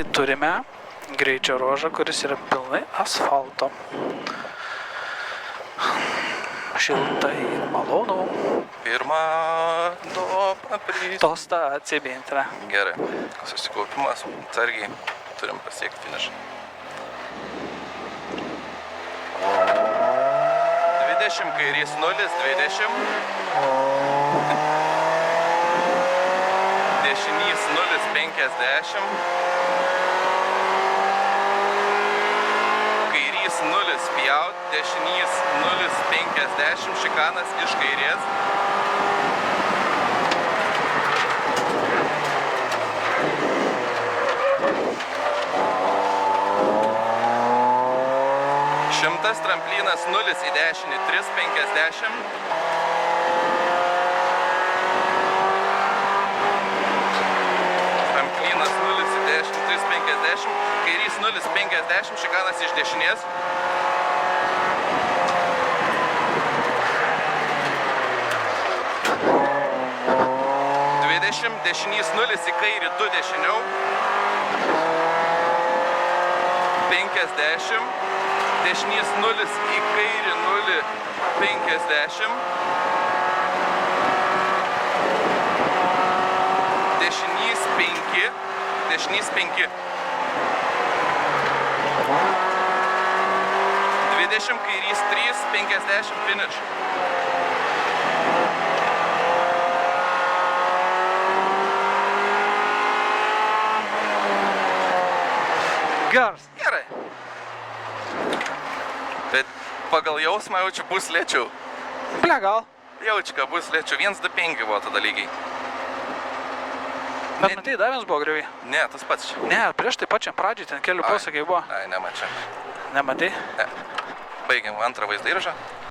turime greičio ruožą, kuris yra pilnai asfalto. Šiltai ir malonu. Pirmą, du, paprys. Tosta atsibintra. Gerai, susikaupimas, atsargiai, turim pasiekti finišą. 20 kairys 0, 20. Dešinys 0, 50. Kairys 0, pjaut, dešinys 0, 50, šikanas iš kairės. Šimtas tramplinas 0 į dešinį, 350. Tramplinas 0 į dešinį, 350. Kairys 0, 50, šikanas iš dešinės. Dešinys 0 į kairį, 2 dešiniau. 50. Dešinys 0 į kairį, 0, 50. Dešinys 5. Dešinys 5. 20, kairys 3, 50, finish. Geras. Gerai. Bet pagal jausmą jaučiu bus lėčiau. Ble, gal. Jaučiu, kad bus lėčiau. 1-2-5 buvo tada lygiai. Bet matai, dar vienas buvo griuviai. Ne, tas pats čia. Ne, prieš tai pačiam pradžiai ten kelių posakiai buvo. Ai, nemačiau. Nematai? Ne. Baigiam antrą vaizdą įrašą.